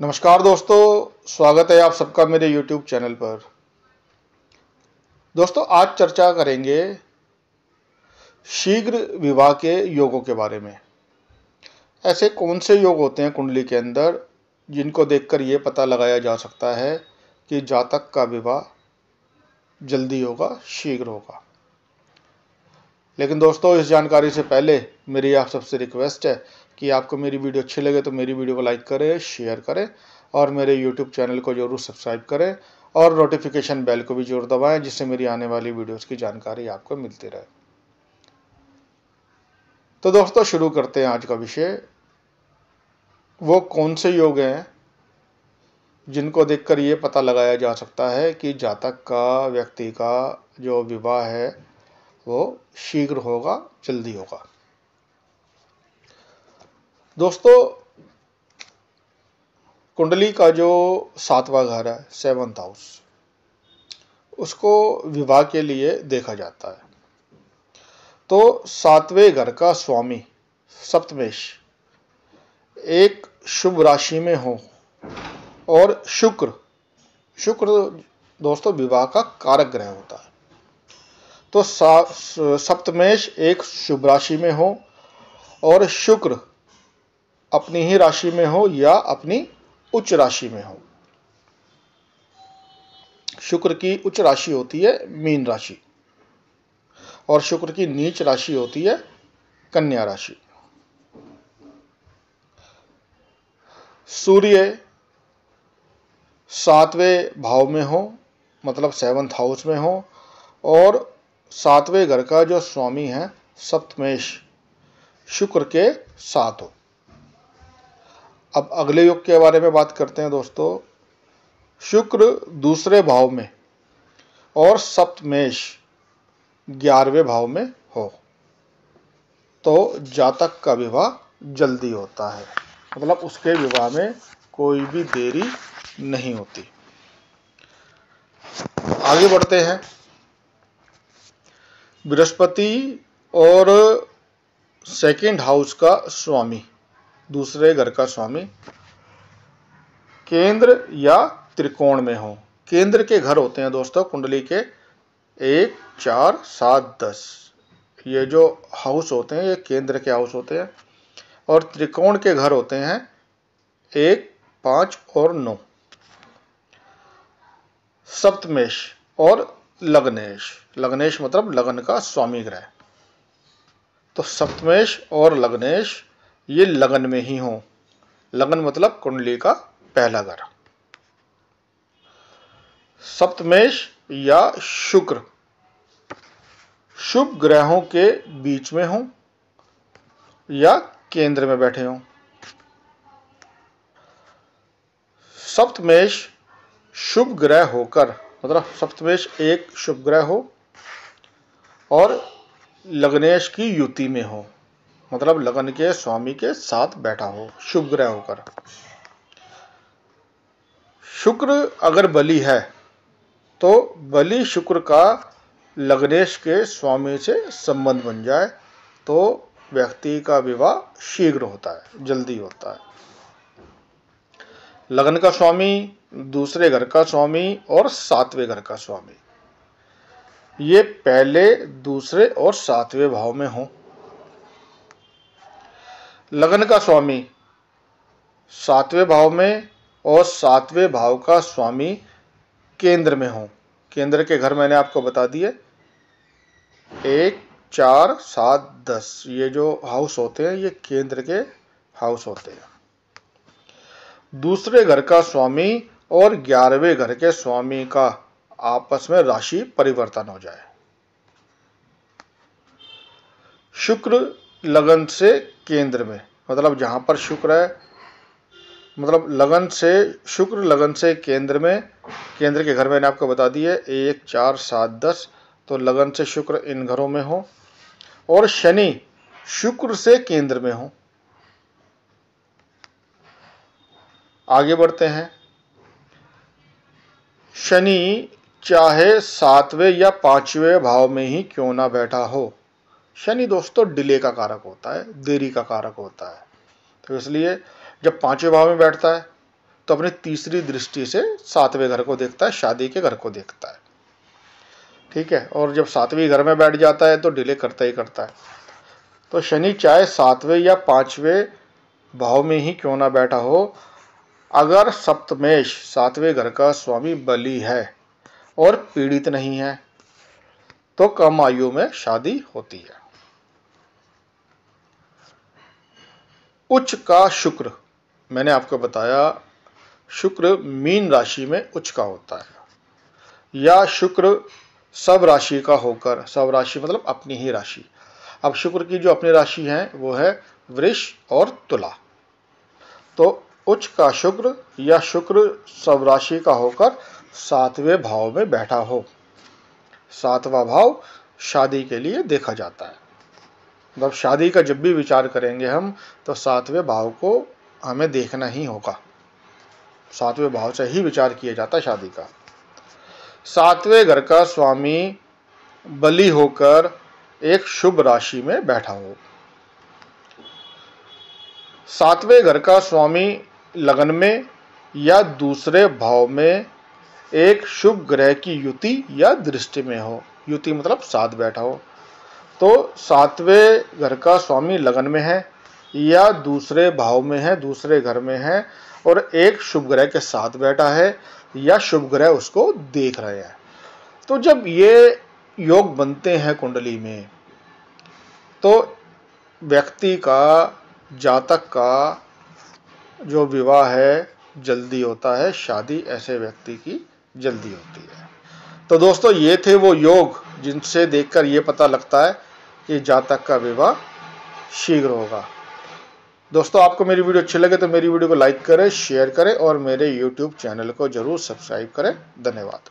नमस्कार दोस्तों, स्वागत है आप सबका मेरे YouTube चैनल पर। दोस्तों, आज चर्चा करेंगे शीघ्र विवाह के योगों के बारे में। ऐसे कौन से योग होते हैं कुंडली के अंदर जिनको देखकर ये पता लगाया जा सकता है कि जातक का विवाह जल्दी होगा, शीघ्र होगा। लेकिन दोस्तों, इस जानकारी से पहले मेरी आप सबसे रिक्वेस्ट है कि आपको मेरी वीडियो अच्छी लगे तो मेरी वीडियो को लाइक करें, शेयर करें और मेरे YouTube चैनल को जरूर सब्सक्राइब करें और नोटिफिकेशन बेल को भी जरूर दबाएं, जिससे मेरी आने वाली वीडियोस की जानकारी आपको मिलती रहे। तो दोस्तों, शुरू करते हैं आज का विषय। वो कौन से योग हैं जिनको देखकर ये पता लगाया जा सकता है कि जातक का, व्यक्ति का जो विवाह है वो शीघ्र होगा, जल्दी होगा। दोस्तों, कुंडली का जो 7वां घर है, 7th हाउस, उसको विवाह के लिए देखा जाता है। तो 7वें घर का स्वामी सप्तमेश एक शुभ राशि में हो और शुक्र दोस्तों विवाह का कारक ग्रह होता है। तो सप्तमेश एक शुभ राशि में हो और शुक्र अपनी ही राशि में हो या अपनी उच्च राशि में हो। शुक्र की उच्च राशि होती है मीन राशि और शुक्र की नीच राशि होती है कन्या राशि। सूर्य 7वें भाव में हो, मतलब 7th हाउस में हो और 7वें घर का जो स्वामी है सप्तमेश शुक्र के साथ हो। अब अगले योग के बारे में बात करते हैं दोस्तों। शुक्र दूसरे भाव में और सप्तमेश 11वें भाव में हो तो जातक का विवाह जल्दी होता है, मतलब उसके विवाह में कोई भी देरी नहीं होती। आगे बढ़ते हैं। बृहस्पति और 2nd हाउस का स्वामी, दूसरे घर का स्वामी केंद्र या त्रिकोण में हो। केंद्र के घर होते हैं दोस्तों कुंडली के 1, 4, 7, 10। ये जो हाउस होते हैं ये केंद्र के हाउस होते हैं और त्रिकोण के घर होते हैं 1, 5 और 9। सप्तमेश और लग्नेश, लग्नेश मतलब लगन का स्वामी ग्रह। तो सप्तमेश और लग्नेश ये लगन में ही हो। लगन मतलब कुंडली का पहला घर। सप्तमेश या शुक्र शुभ ग्रहों के बीच में हो या केंद्र में बैठे हो। सप्तमेश शुभ ग्रह होकर, मतलब सप्तमेश एक शुभ ग्रह हो और लग्नेश की युति में हो, मतलब लगन के स्वामी के साथ बैठा हो शुभ ग्रह होकर। शुक्र अगर बली है तो बली शुक्र का लग्नेश के स्वामी से संबंध बन जाए तो व्यक्ति का विवाह शीघ्र होता है, जल्दी होता है। लगन का स्वामी, दूसरे घर का स्वामी और 7वें घर का स्वामी ये पहले, दूसरे और 7वें भाव में हो। लगन का स्वामी 7वें भाव में और 7वें भाव का स्वामी केंद्र में हो। केंद्र के घर मैंने आपको बता दिए 1, 4, 7, 10। ये जो हाउस होते हैं ये केंद्र के हाउस होते हैं। दूसरे घर का स्वामी और 11वें घर के स्वामी का आपस में राशि परिवर्तन हो जाए। शुक्र लगन से केंद्र में, मतलब जहां पर शुक्र है, मतलब लगन से शुक्र लगन से केंद्र में, केंद्र के घर मैंने आपको बता दिए 1, 4, 7, 10। तो लगन से शुक्र इन घरों में हो और शनि शुक्र से केंद्र में हो। आगे बढ़ते हैं। शनि चाहे 7वें या 5वें भाव में ही क्यों ना बैठा हो, शनि दोस्तों डिले का कारक होता है, देरी का कारक होता है। तो इसलिए जब 5वें भाव में बैठता है तो अपनी तीसरी दृष्टि से सातवें घर को देखता है, शादी के घर को देखता है। ठीक है, और जब सातवें घर में बैठ जाता है तो डिले करता ही करता है। तो शनि चाहे सातवें या पांचवें भाव में ही क्यों ना बैठा हो, अगर सप्तमेश सातवें घर का स्वामी बली है और पीड़ित नहीं है तो कम आयु में शादी होती है। उच्च का शुक्र, मैंने आपको बताया शुक्र मीन राशि में उच्च का होता है, या शुक्र सब राशि का होकर, सब राशि मतलब अपनी ही राशि। अब शुक्र की जो अपनी राशि है वो है वृष और तुला। तो उच्च का शुक्र या शुक्र सब राशि का होकर सातवें भाव में बैठा हो। सातवां भाव शादी के लिए देखा जाता है। मतलब शादी का जब भी विचार करेंगे हम तो सातवें भाव को हमें देखना ही होगा। सातवें भाव से ही विचार किया जाता है शादी का। सातवें घर का स्वामी बली होकर एक शुभ राशि में बैठा हो। सातवें घर का स्वामी लगन में या दूसरे भाव में एक शुभ ग्रह की युति या दृष्टि में हो। युति मतलब साथ बैठा हो। तो सातवें घर का स्वामी लगन में है या दूसरे भाव में है, दूसरे घर में है, और एक शुभ ग्रह के साथ बैठा है या शुभ ग्रह उसको देख रहे हैं। तो जब ये योग बनते हैं कुंडली में तो व्यक्ति का, जातक का जो विवाह है जल्दी होता है, शादी ऐसे व्यक्ति की जल्दी होती है। तो दोस्तों ये थे वो योग जिनसे देखकर ये पता लगता है कि जातक का विवाह शीघ्र होगा। दोस्तों आपको मेरी वीडियो अच्छी लगे तो मेरी वीडियो को लाइक करें, शेयर करें और मेरे YouTube चैनल को जरूर सब्सक्राइब करें। धन्यवाद।